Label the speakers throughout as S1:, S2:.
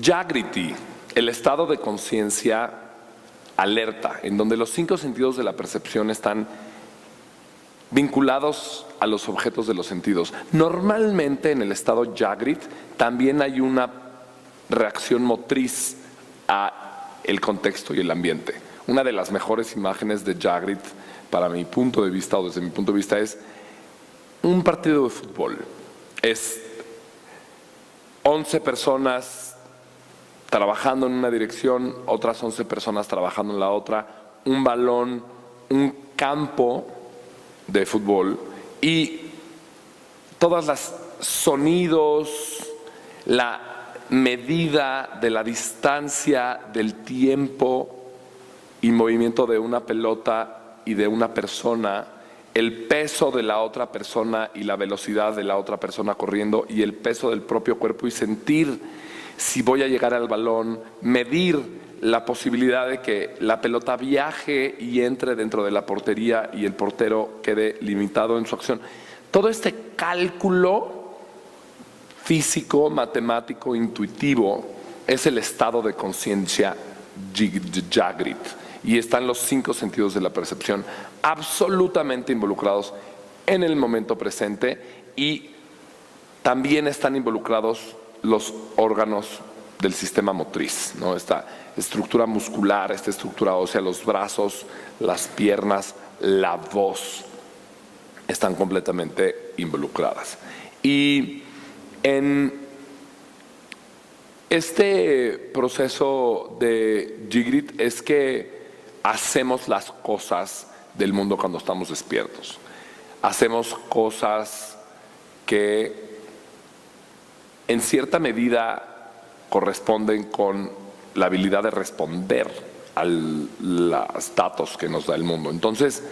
S1: Jagriti, el estado de conciencia alerta, en donde los 5 sentidos de la percepción están vinculados a los objetos de los sentidos. Normalmente en el estado Jagrit también hay una reacción motriz a el contexto y el ambiente. Una de las mejores imágenes de Jagrit, para mi punto de vista o desde mi punto de vista, es un partido de fútbol. Es 11 personas trabajando en una dirección, otras 11 personas trabajando en la otra, un balón, un campo de fútbol y todas las sonidos, la medida de la distancia, del tiempo y movimiento de una pelota y de una persona, el peso de la otra persona y la velocidad de la otra persona corriendo y el peso del propio cuerpo y sentir si voy a llegar al balón, medir la posibilidad de que la pelota viaje y entre dentro de la portería y el portero quede limitado en su acción. Todo este cálculo físico, matemático, intuitivo es el estado de conciencia Jagrit. Y están los 5 sentidos de la percepción absolutamente involucrados en el momento presente y también están involucrados los órganos del sistema motriz, ¿no? Esta estructura muscular, esta estructura ósea, los brazos, las piernas, la voz, están completamente involucradas. Y en este proceso de Jagrit es que hacemos las cosas del mundo cuando estamos despiertos. Hacemos cosas que en cierta medida corresponden con la habilidad de responder a los datos que nos da el mundo. Entonces,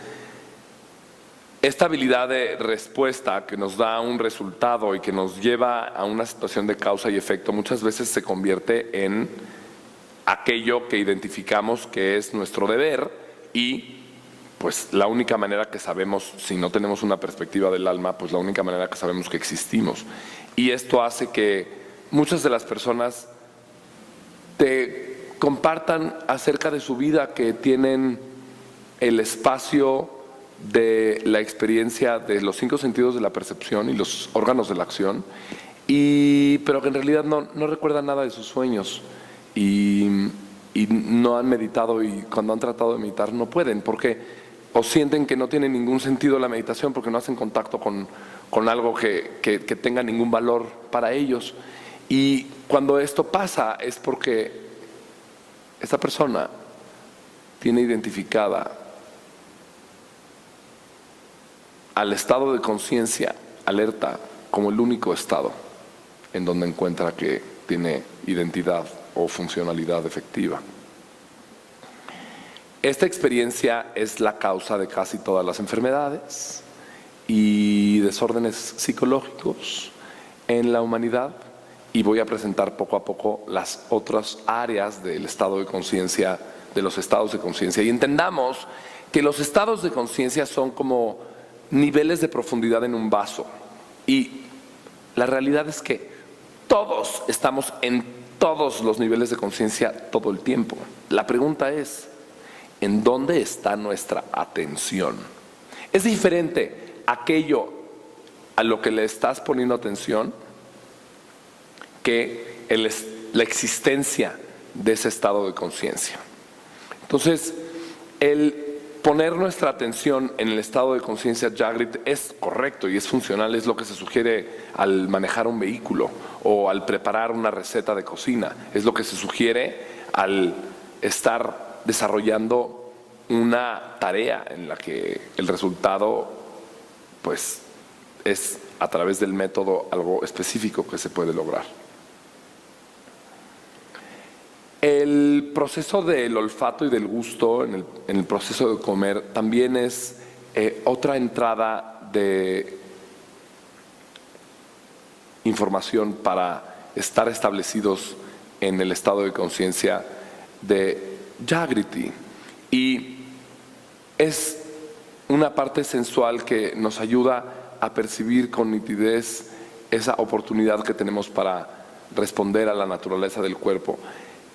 S1: esta habilidad de respuesta que nos da un resultado y que nos lleva a una situación de causa y efecto muchas veces se convierte en aquello que identificamos que es nuestro deber y pues la única manera que sabemos, si no tenemos una perspectiva del alma, pues la única manera que sabemos que existimos. Y esto hace que muchas de las personas te compartan acerca de su vida, que tienen el espacio de la experiencia de los 5 sentidos de la percepción y los órganos de la acción, pero que en realidad no recuerdan nada de sus sueños y no han meditado, y cuando han tratado de meditar no pueden, porque o sienten que no tiene ningún sentido la meditación porque no hacen contacto con algo que tenga ningún valor para ellos. Y cuando esto pasa es porque esta persona tiene identificada al estado de conciencia alerta como el único estado en donde encuentra que tiene identidad o funcionalidad efectiva. Esta experiencia es la causa de casi todas las enfermedades y desórdenes psicológicos en la humanidad, y voy a presentar poco a poco las otras áreas del estado de conciencia, de los estados de conciencia. Y entendamos que los estados de conciencia son como niveles de profundidad en un vaso, y la realidad es que todos estamos en todos los niveles de conciencia todo el tiempo. La pregunta es, ¿en dónde está nuestra atención? Es diferente aquello a lo que le estás poniendo atención que la existencia de ese estado de conciencia. Entonces, el poner nuestra atención en el estado de conciencia Jagrit es correcto y es funcional, es lo que se sugiere al manejar un vehículo o al preparar una receta de cocina, es lo que se sugiere al estar desarrollando una tarea en la que el resultado pues es a través del método algo específico que se puede lograr. El proceso del olfato y del gusto en el proceso de comer también es otra entrada de información para estar establecidos en el estado de conciencia de Jagriti, y es una parte sensual que nos ayuda a percibir con nitidez esa oportunidad que tenemos para responder a la naturaleza del cuerpo.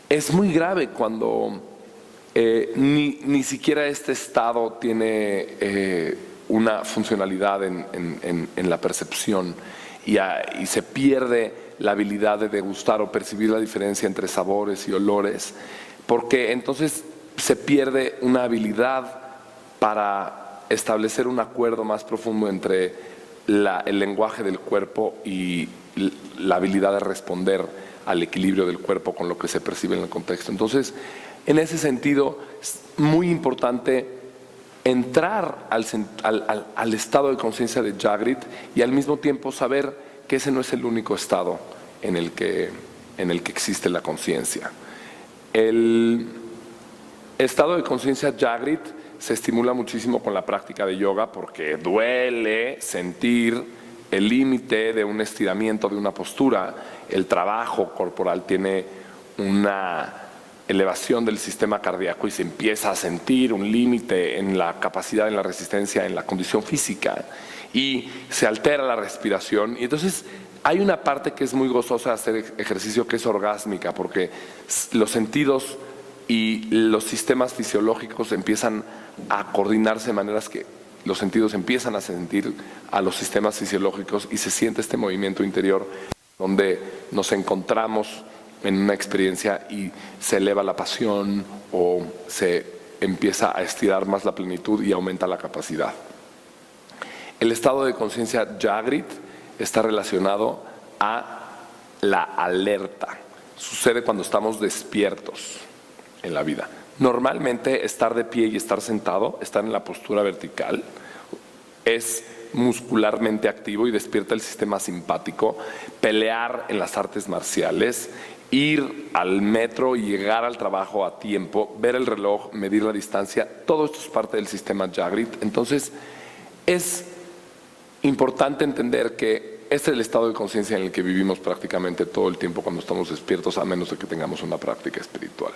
S1: Es muy grave cuando ni siquiera este estado tiene una funcionalidad en la percepción y se pierde la habilidad de degustar o percibir la diferencia entre sabores y olores, porque entonces se pierde una habilidad para establecer un acuerdo más profundo entre el lenguaje del cuerpo y la habilidad de responder al equilibrio del cuerpo con lo que se percibe en el contexto. Entonces, en ese sentido, es muy importante entrar al estado de conciencia de Jagrit y al mismo tiempo saber que ese no es el único estado en el que existe la conciencia. El estado de conciencia Jagrit se estimula muchísimo con la práctica de yoga porque duele sentir el límite de un estiramiento de una postura. El trabajo corporal tiene una elevación del sistema cardíaco y se empieza a sentir un límite en la capacidad, en la resistencia, en la condición física y se altera la respiración. Y entonces hay una parte que es muy gozosa de hacer ejercicio, que es orgásmica, porque los sentidos y los sistemas fisiológicos empiezan a coordinarse de maneras que los sentidos empiezan a sentir a los sistemas fisiológicos y se siente este movimiento interior donde nos encontramos en una experiencia y se eleva la pasión o se empieza a estirar más la plenitud y aumenta la capacidad. El estado de conciencia Jagrit está relacionado a la alerta. Sucede cuando estamos despiertos en la vida. Normalmente estar de pie y estar sentado, estar en la postura vertical, es muscularmente activo y despierta el sistema simpático. Pelear en las artes marciales, ir al metro y llegar al trabajo a tiempo, ver el reloj, medir la distancia, todo esto es parte del sistema Jagrit. Entonces es importante entender que este es el estado de conciencia en el que vivimos prácticamente todo el tiempo cuando estamos despiertos, a menos de que tengamos una práctica espiritual.